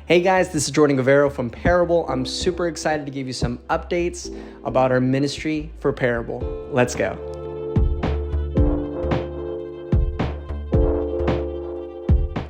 Hey guys, this is Jordan Guevara from Parable. I'm super excited to give you some updates about our ministry for Parable. Let's go.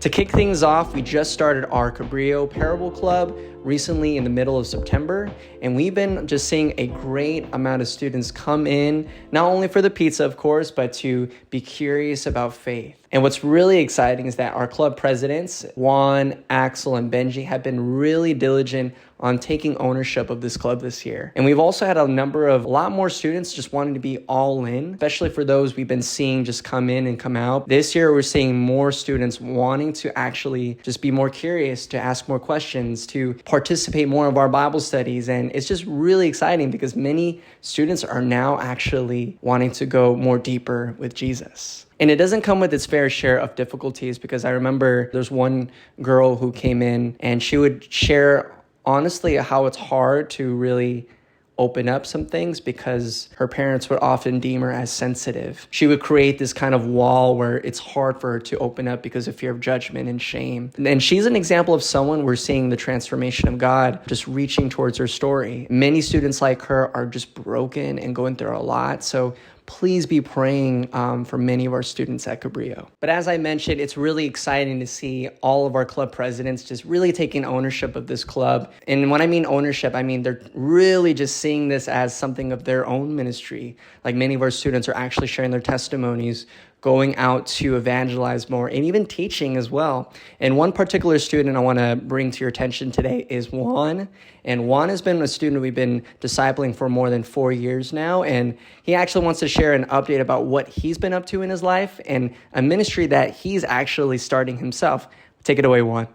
To kick things off, we just started our Cabrillo Parable Club recently in the middle of September, and we've been just seeing a great amount of students come in, not only for the pizza, of course, but to be curious about faith. And what's really exciting is that our club presidents, Juan, Axel, and Benji, have been really diligent on taking ownership of this club this year. And we've also had a lot more students just wanting to be all in, especially for those we've been seeing just come in and come out. This year, we're seeing more students wanting to actually just be more curious, to ask more questions, to participate more of our Bible studies. And it's just really exciting because many students are now actually wanting to go more deeper with Jesus. And it doesn't come with its fair share of difficulties, because I remember there's one girl who came in and she would share honestly how it's hard to really open up some things because her parents would often deem her as sensitive. She would create this kind of wall where it's hard for her to open up because of fear of judgment and shame. And she's an example of someone we're seeing the transformation of God just reaching towards her story. Many students like her are just broken and going through a lot. So please be praying for many of our students at Cabrillo. But as I mentioned, it's really exciting to see all of our club presidents just really taking ownership of this club. And when I mean ownership, I mean they're really just seeing this as something of their own ministry. Like many of our students are actually sharing their testimonies, going out to evangelize more, and even teaching as well. And one particular student I want to bring to your attention today is Juan. And Juan has been a student we've been discipling for more than 4 years now. And he actually wants to share an update about what he's been up to in his life and a ministry that he's actually starting himself. Take it away, Juan.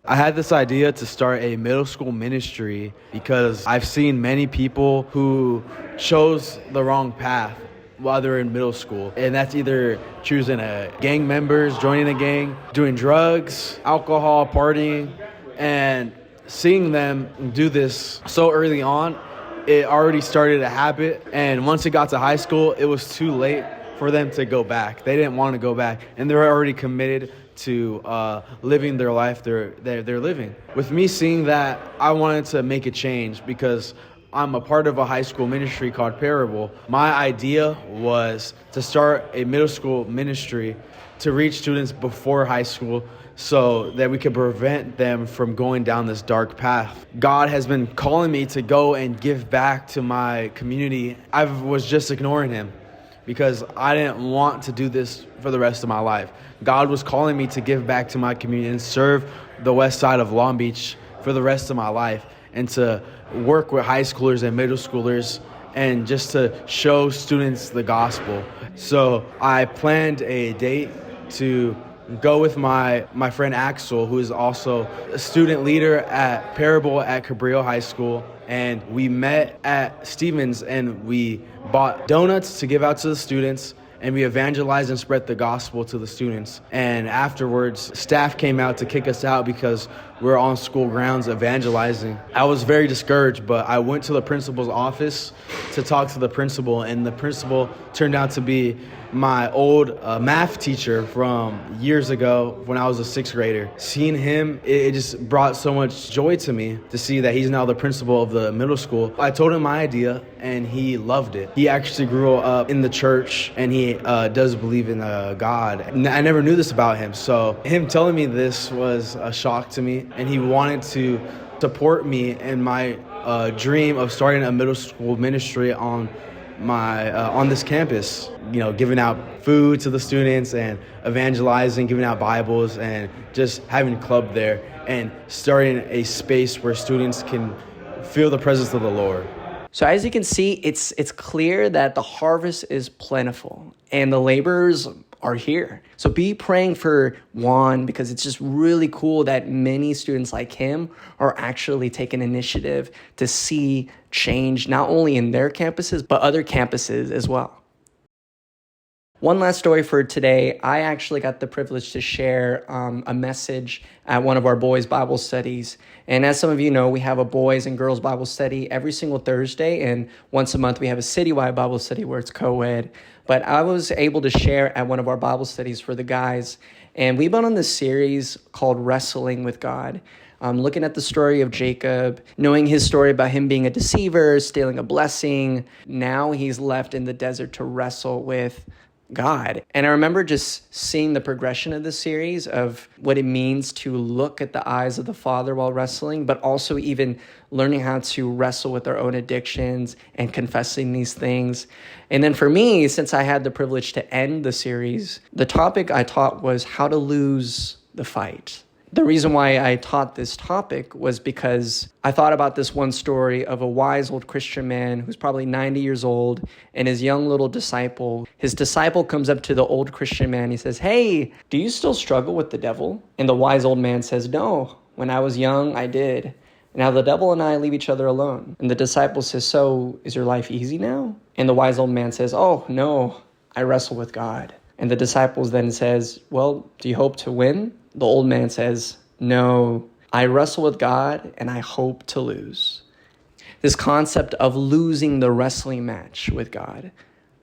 I had this idea to start a middle school ministry because I've seen many people who chose the wrong path while they're in middle school. And that's either choosing gang members, joining a gang, doing drugs, alcohol, partying, and seeing them do this so early on, it already started a habit. And once it got to high school, it was too late for them to go back. They didn't want to go back, and they were already committed to living their life they're living. With me seeing that, I wanted to make a change because I'm a part of a high school ministry called Parable. My idea was to start a middle school ministry to reach students before high school so that we could prevent them from going down this dark path. God has been calling me to go and give back to my community. I was just ignoring him because I didn't want to do this for the rest of my life. God was calling me to give back to my community and serve the west side of Long Beach for the rest of my life, and to work with high schoolers and middle schoolers and just to show students the gospel. So I planned a date to go with my friend Axel, who is also a student leader at Parable at Cabrillo High School. And we met at Stevens and we bought donuts to give out to the students, and we evangelized and spread the gospel to the students. And afterwards, staff came out to kick us out because we were on school grounds evangelizing. I was very discouraged, but I went to the principal's office to talk to the principal, and the principal turned out to be my old math teacher from years ago when I was a sixth grader. Seeing him, it just brought so much joy to me to see that he's now the principal of the middle school. I told him my idea, and he loved it. He actually grew up in the church, and he does believe in God. I never knew this about him, so him telling me this was a shock to me, and he wanted to support me in my dream of starting a middle school ministry on this campus, giving out food to the students and evangelizing, giving out Bibles, and just having a club there and starting a space where students can feel the presence of the Lord. So as you can see, it's clear that the harvest is plentiful and the laborers are here. So be praying for Juan, because it's just really cool that many students like him are actually taking initiative to see change, not only in their campuses, but other campuses as well. One last story for today. I actually got the privilege to share a message at one of our boys' Bible studies. And as some of you know, we have a boys and girls Bible study every single Thursday. And once a month, we have a citywide Bible study where it's co-ed. But I was able to share at one of our Bible studies for the guys. And we've been on this series called Wrestling with God. looking at the story of Jacob, knowing his story about him being a deceiver, stealing a blessing. Now he's left in the desert to wrestle with God. And I remember just seeing the progression of the series of what it means to look at the eyes of the Father while wrestling, but also even learning how to wrestle with our own addictions and confessing these things. And then for me, since I had the privilege to end the series, the topic I taught was how to lose the fight. The reason why I taught this topic was because I thought about this one story of a wise old Christian man who's probably 90 years old and his young little disciple. His disciple comes up to the old Christian man. He says, "Hey, do you still struggle with the devil?" And the wise old man says, "No, when I was young, I did. Now the devil and I leave each other alone." And the disciple says, "So is your life easy now?" And the wise old man says, "Oh, no, I wrestle with God." And the disciples then says, "Well, do you hope to win?" The old man says, "No, I wrestle with God and I hope to lose." This concept of losing the wrestling match with God.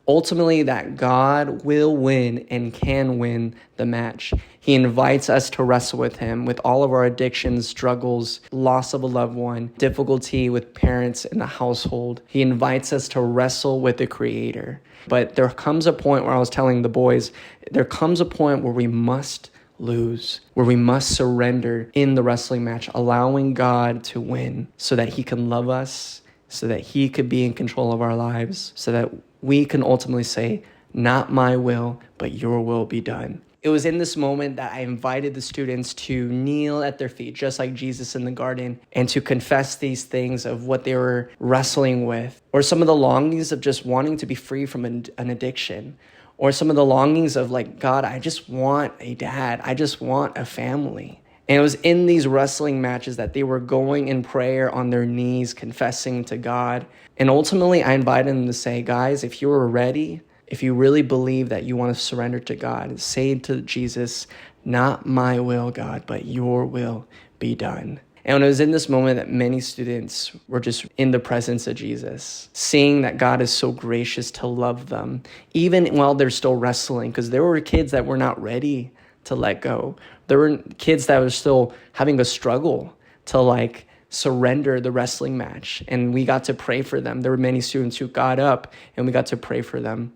Ultimately, that God will win and can win the match. He invites us to wrestle with him with all of our addictions, struggles, loss of a loved one, difficulty with parents in the household. He invites us to wrestle with the Creator. But there comes a point where I was telling the boys, there comes a point where we must lose, where we must surrender in the wrestling match, allowing God to win so that he can love us, so that he could be in control of our lives, so that we can ultimately say, "Not my will, but your will be done." It was in this moment that I invited the students to kneel at their feet, just like Jesus in the garden, and to confess these things of what they were wrestling with, or some of the longings of just wanting to be free from an addiction, or some of the longings of like, "God, I just want a dad. I just want a family." And it was in these wrestling matches that they were going in prayer on their knees, confessing to God. And ultimately, I invited them to say, "Guys, if you are ready, if you really believe that you want to surrender to God, say to Jesus, 'Not my will, God, but your will be done.'" And it was in this moment that many students were just in the presence of Jesus, seeing that God is so gracious to love them, even while they're still wrestling, because there were kids that were not ready to let go. There were kids that were still having a struggle to surrender the wrestling match. And we got to pray for them. There were many students who got up and we got to pray for them.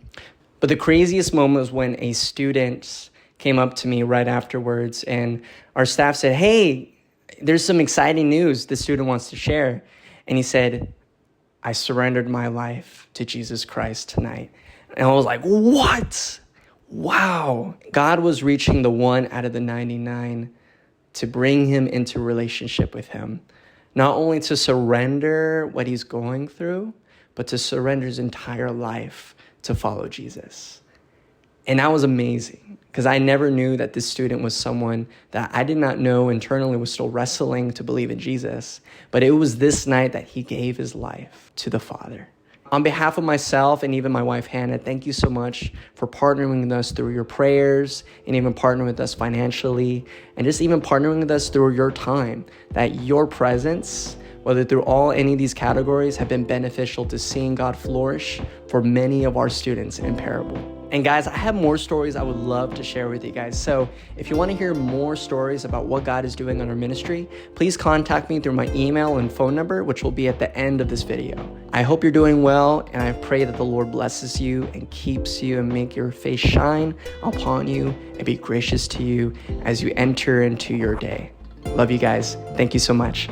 But the craziest moment was when a student came up to me right afterwards and our staff said, "Hey, there's some exciting news the student wants to share." And he said, "I surrendered my life to Jesus Christ tonight." And I was like, "What? Wow." God was reaching the one out of the 99 to bring him into relationship with him. Not only to surrender what he's going through, but to surrender his entire life to follow Jesus. And that was amazing because I never knew that this student was someone that I did not know internally was still wrestling to believe in Jesus. But it was this night that he gave his life to the Father. On behalf of myself and even my wife, Hannah, thank you so much for partnering with us through your prayers and even partnering with us financially and just even partnering with us through your time, that your presence, whether through any of these categories, have been beneficial to seeing God flourish for many of our students in Parable. And guys, I have more stories I would love to share with you guys. So if you want to hear more stories about what God is doing on our ministry, please contact me through my email and phone number, which will be at the end of this video. I hope you're doing well, and I pray that the Lord blesses you and keeps you and make your face shine upon you and be gracious to you as you enter into your day. Love you guys. Thank you so much.